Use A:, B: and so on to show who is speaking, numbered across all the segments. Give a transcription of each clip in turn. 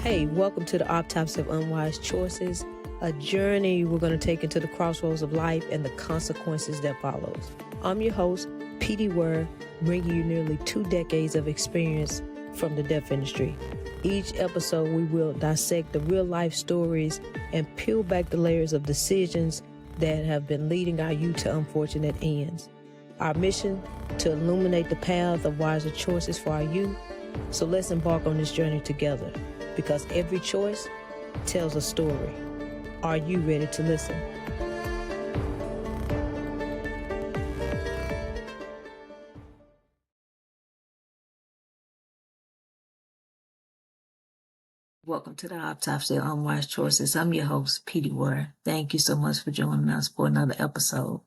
A: Hey, welcome to the Autopsy of Unwise Choices, a journey we're going to take into the crossroads of life and the consequences that follows. I'm your host, P.D. Word, bringing you nearly 2 decades of experience from the deaf industry. Each episode, we will dissect the real-life stories and peel back the layers of decisions that have been leading our youth to unfortunate ends. Our mission, to illuminate the path of wiser choices for our youth. So let's embark on this journey together, because every choice tells a story. Are you ready to listen? Welcome to the Autopsy of Unwise Choices. I'm your host, P.D. Word. Thank you so much for joining us for another episode.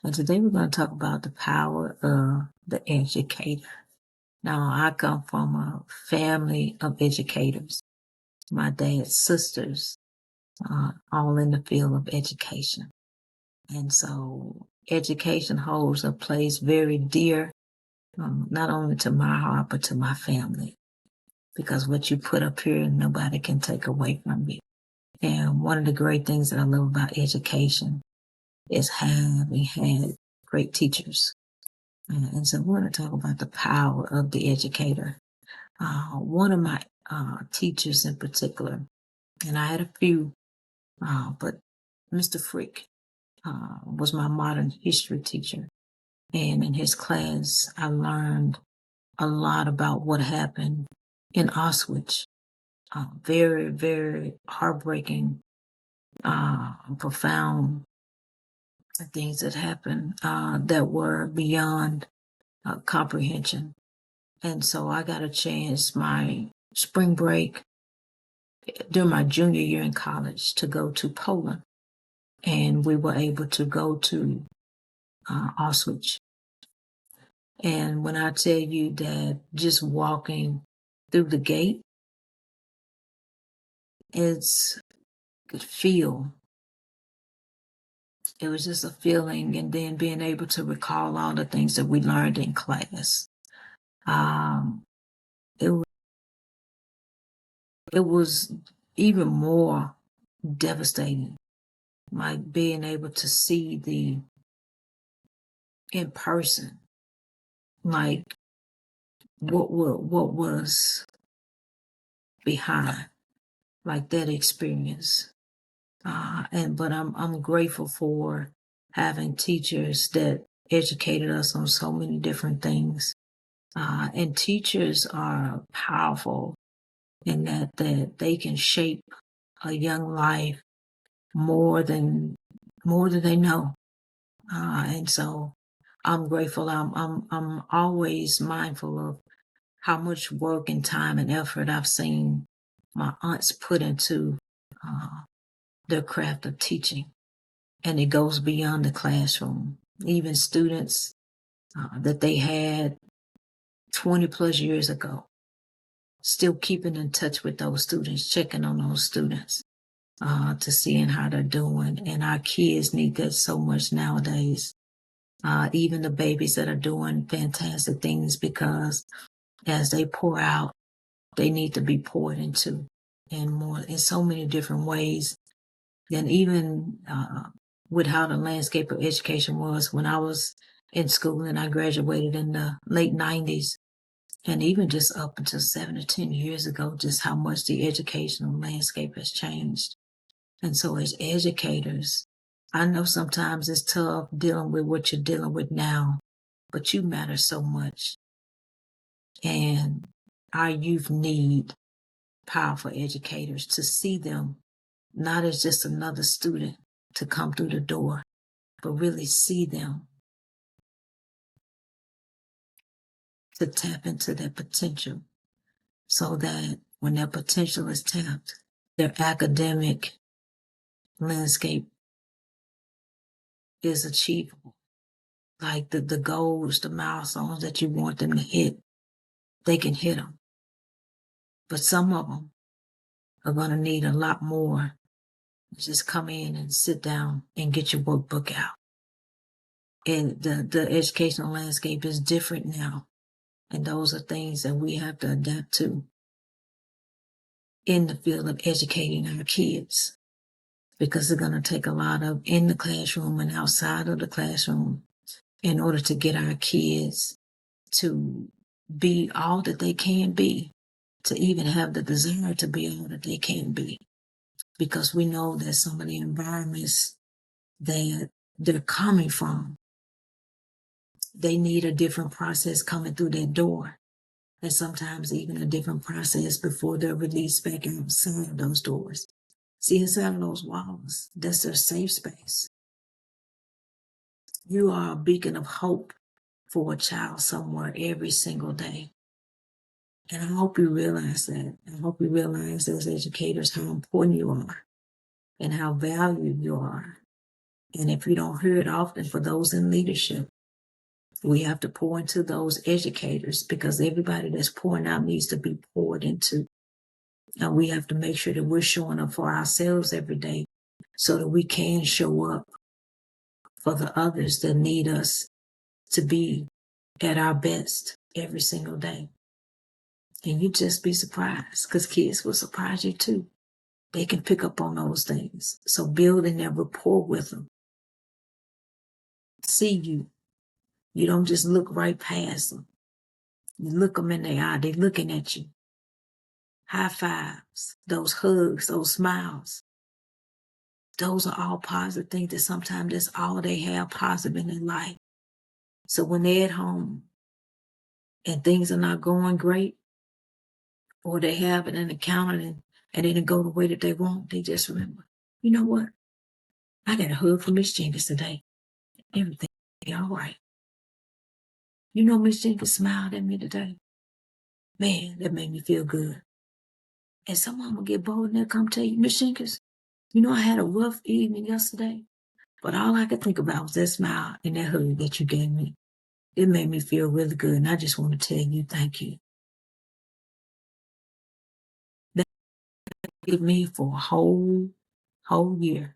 A: And today we're going to talk about the power of the educator. Now, I come from a family of educators. My dad's sisters, all in the field of education. And so education holds a place very dear, not only to my heart, but to my family. Because what you put up here, nobody can take away from you. And one of the great things that I love about education is having had great teachers. And so we're going to talk about the power of the educator. One of my teachers in particular, and I had a few, but Mr. Frick was my modern history teacher. And in his class, I learned a lot about what happened in Auschwitz. Very, very heartbreaking, profound things that happened that were beyond comprehension. And so I got a chance, my spring break during my junior year in college, to go to Poland. And we were able to go to Auschwitz. And when I tell you that just walking through the gate, it's could feel. It was just a feeling, and then being able to recall all the things that we learned in class. It was, it was even more devastating, like being able to see the in person, like what was behind, like that experience. But I'm grateful for having teachers that educated us on so many different things. And teachers are powerful in that they can shape a young life more than they know. And so I'm grateful. I'm always mindful of how much work and time and effort I've seen my aunts put into their craft of teaching. And it goes beyond the classroom. Even students that they had 20 plus years ago, still keeping in touch with those students, checking on those students, to seeing how they're doing. And our kids need that so much nowadays. Even the babies that are doing fantastic things, because as they pour out, they need to be poured into in so many different ways. And even with how the landscape of education was when I was in school, and I graduated in the late 90s, and even just up until 7 to 10 years ago, just how much the educational landscape has changed. And so as educators, I know sometimes it's tough dealing with what you're dealing with now, but you matter so much. And our youth need powerful educators to see them not as just another student to come through the door, but really see them, to tap into their potential, so that when their potential is tapped, their academic landscape is achievable. Like the goals, the milestones that you want them to hit, they can hit them. But some of them are going to need a lot more. Just come in and sit down and get your workbook out. And the educational landscape is different now. And those are things that we have to adapt to. in the field of educating our kids, because it's going to take a lot of in the classroom and outside of the classroom in order to get our kids to be all that they can be, to even have the desire to be all that they can be. Because we know that some of the environments that they're coming from, they need a different process coming through their door. And sometimes even a different process before they're released back outside of those doors. See, inside of those walls, that's their safe space. You are a beacon of hope for a child somewhere every single day. And I hope you realize that. I hope you realize as educators how important you are and how valued you are. And if you don't hear it often for those in leadership, we have to pour into those educators, because everybody that's pouring out needs to be poured into. And we have to make sure that we're showing up for ourselves every day so that we can show up for the others that need us to be at our best every single day. And you just be surprised, because kids will surprise you too. They can pick up on those things. So building that rapport with them. See you. You don't just look right past them. You look them in the eye. They're looking at you. High fives, those hugs, those smiles. Those are all positive things that sometimes that's all they have positive in their life. So when they're at home and things are not going great, or they have an encounter and it didn't go the way that they want, they just remember, you know what? I got a hug from Miss Jenkins today. Everything all right. You know, Miss Jenkins smiled at me today. Man, that made me feel good. And someone will get bold and they'll come tell you, Miss Jenkins, you know, I had a rough evening yesterday, but all I could think about was that smile and that hug that you gave me. It made me feel really good, and I just want to tell you thank you. That gave me for a whole year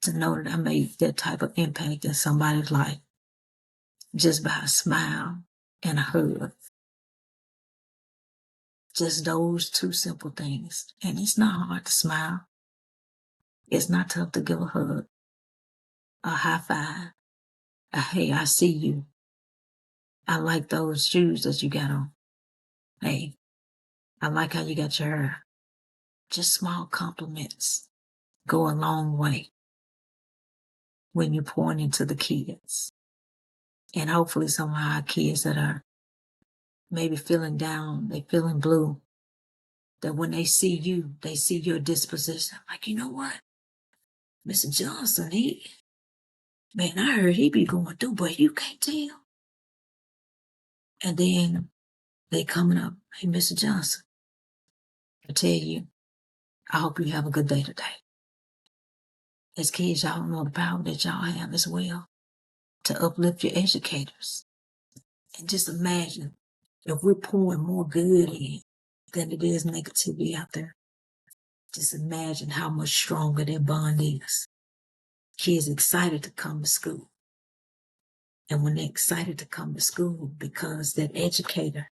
A: to know that I made that type of impact in somebody's life just by a smile and a hug. Just those two simple things. And it's not hard to smile. It's not tough to give a hug, a high five, a hey, I see you. I like those shoes that you got on. Hey, I like how you got your hair. Just small compliments go a long way when you're pouring into the kids. And hopefully some of our kids that are maybe feeling down, they feeling blue, that when they see you, they see your disposition. Like, you know what? Mr. Johnson, man, I heard he be going through, but you can't tell. And then they coming up, hey, Mr. Johnson, I tell you, I hope you have a good day today. As kids, y'all don't know the power that y'all have as well to uplift your educators. And just imagine if we're pouring more good in than it is negativity out there. Just imagine how much stronger that bond is. Kids excited to come to school. And when they're excited to come to school, because that educator,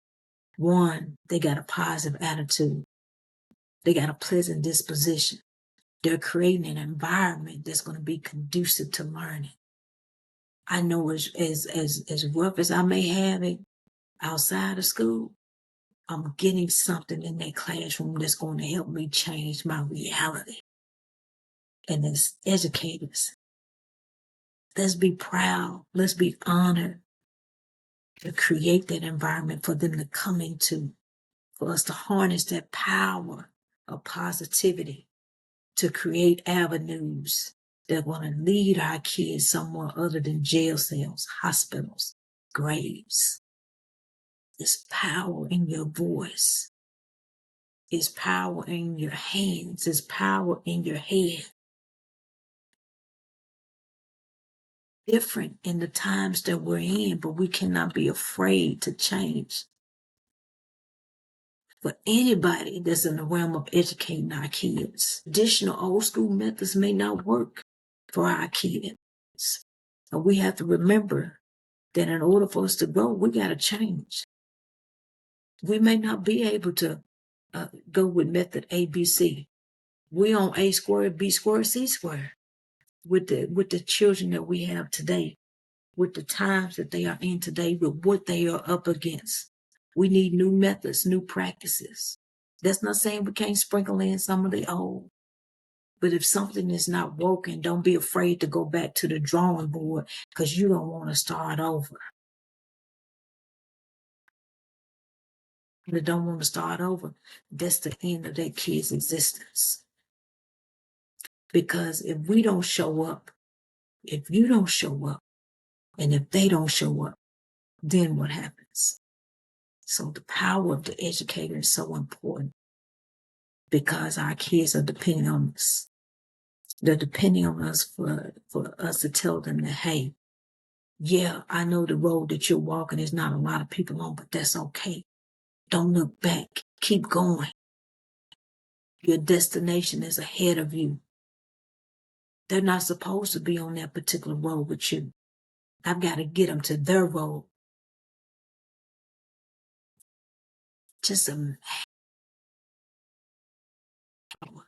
A: one, they got a positive attitude. They got a pleasant disposition. They're creating an environment that's going to be conducive to learning. I know as rough as I may have it outside of school, I'm getting something in that classroom that's going to help me change my reality. And as educators, let's be proud. Let's be honored to create that environment for them to come into, for us to harness that power of positivity to create avenues that want to lead our kids somewhere other than jail cells, hospitals, graves. There's power in your voice. There's power in your hands. There's power in your head. Different in the times that we're in, but we cannot be afraid to change. For anybody that's in the realm of educating our kids, traditional old school methods may not work for our kids. And we have to remember that in order for us to grow, we got to change. We may not be able to go with method ABC. We on A squared, B squared, C squared with the children that we have today, with the times that they are in today, with what they are up against. We need new methods, new practices. That's not saying we can't sprinkle in some of the old. But if something is not working, don't be afraid to go back to the drawing board because you don't want to start over. They don't want to start over. That's the end of that kid's existence. Because if we don't show up, if you don't show up, and if they don't show up, then what happens? So the power of the educator is so important because our kids are depending on us. They're depending on us for us to tell them that, hey, yeah, I know the road that you're walking is not a lot of people on, but that's okay. Don't look back. Keep going. Your destination is ahead of you. They're not supposed to be on that particular road with you. I've got to get them to their road. Just a power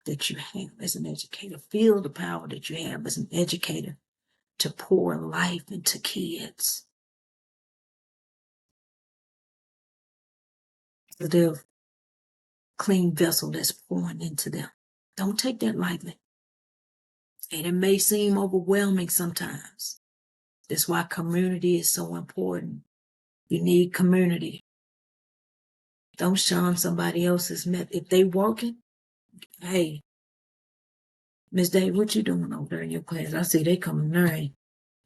A: that you have as an educator. Feel the power that you have as an educator to pour life into kids. They're a clean vessel that's pouring into them. Don't take that lightly. And it may seem overwhelming sometimes. That's why community is so important. You need community. Don't shun somebody else's method. If they working, hey, Miss Day, what you doing over there in your class? I see they coming there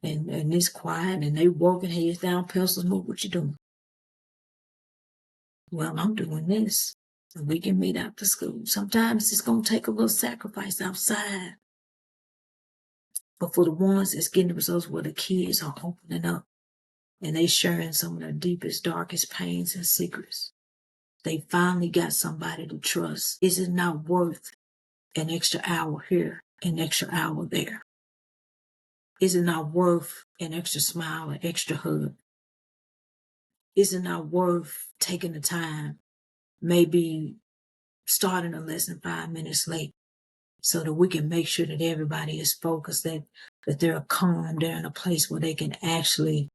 A: and it's quiet and they working heads down, pencils move. What you doing? Well, I'm doing this. And we can meet after school. Sometimes it's going to take a little sacrifice outside. But for the ones that's getting the results where the kids are opening up and they sharing some of their deepest, darkest pains and secrets, they finally got somebody to trust. Is it not worth an extra hour here, an extra hour there? Is it not worth an extra smile, an extra hug? Is it not worth taking the time, maybe starting a lesson 5 minutes late so that we can make sure that everybody is focused, that they're calm, they're in a place where they can actually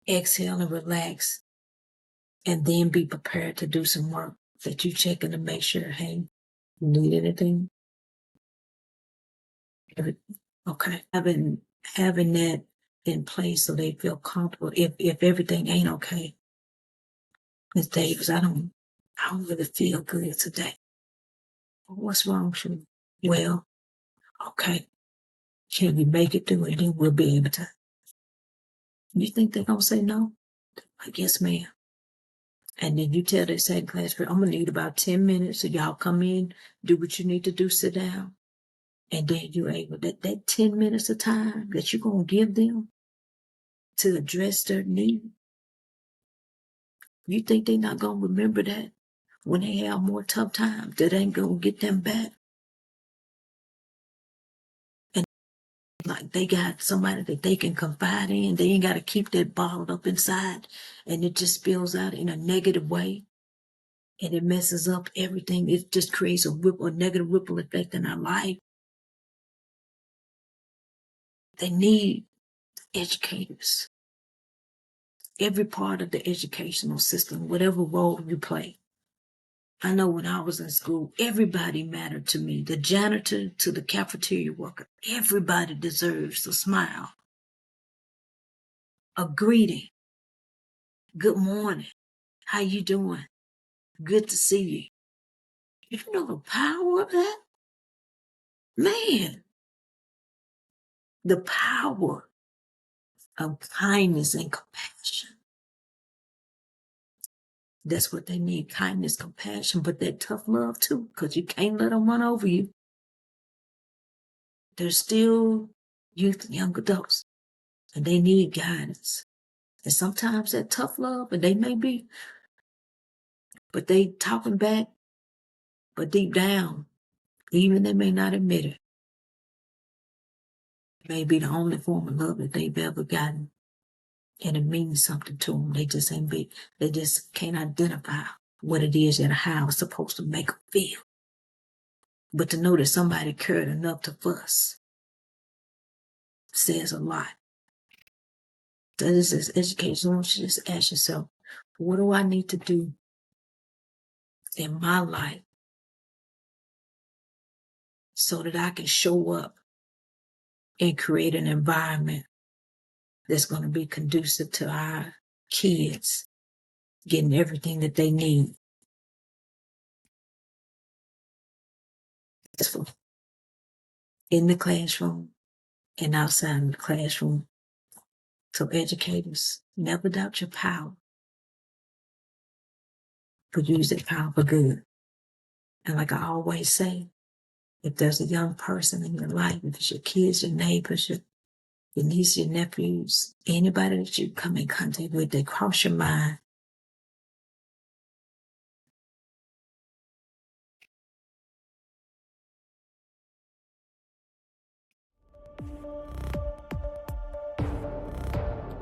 A: exhale and relax and then be prepared to do some work, that you checking to make sure, hey, you need anything? Okay. Having that in place so they feel comfortable. If everything ain't okay, Miss Davis, I don't really feel good today. What's wrong with you? Well, okay. Can we make it through it? Then we'll be able to. You think they're gonna say no? I guess, ma'am. And then you tell that second class, I'm gonna need about 10 minutes, so y'all come in, do what you need to do, sit down. And then you're able that 10 minutes of time that you're gonna give them to address their need. You think they're not gonna remember that when they have more tough times? That ain't gonna get them back. And like they got somebody that they can confide in. They ain't gotta keep that bottled up inside and it just spills out in a negative way. And it messes up everything. It just creates a negative ripple effect in our life. They need educators. Every part of the educational system, whatever role you play. I know when I was in school, everybody mattered to me. The janitor to the cafeteria worker. Everybody deserves a smile, a greeting. Good morning. How you doing? Good to see you. You know the power of that? Man, the power of kindness and compassion. That's what they need, kindness, compassion, but that tough love too, because you can't let them run over you. They're still youth and young adults, and they need guidance. And sometimes that tough love, and they may be, but they talking back, but deep down, even they may not admit it, may be the only form of love that they've ever gotten. And it means something to them. They just can't identify what it is that how it's supposed to make them feel. But to know that somebody cared enough to fuss says a lot. That is as education. I want you to just ask yourself, what do I need to do in my life so that I can show up and create an environment that's going to be conducive to our kids getting everything that they need in the classroom and outside of the classroom. So educators, never doubt your power, but use that power for good. And like I always say, if there's a young person in your life, if it's your kids, your neighbors, your nieces, your nephews, anybody that you come in contact with that cross your mind,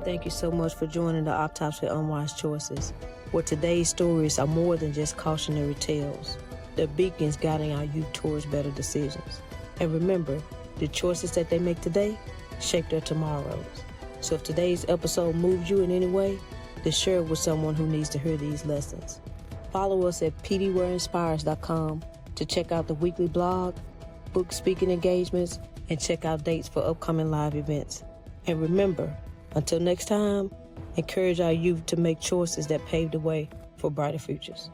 B: Thank you so much for joining the Autopsy of Unwise Choices, where today's stories are more than just cautionary tales. They're beacons guiding our youth towards better decisions. And remember, the choices that they make today shape their tomorrows. So if today's episode moved you in any way, then share it with someone who needs to hear these lessons. Follow us at pdwhereinspires.com to check out the weekly blog, book speaking engagements, and check out dates for upcoming live events. And remember, until next time, encourage our youth to make choices that pave the way for brighter futures.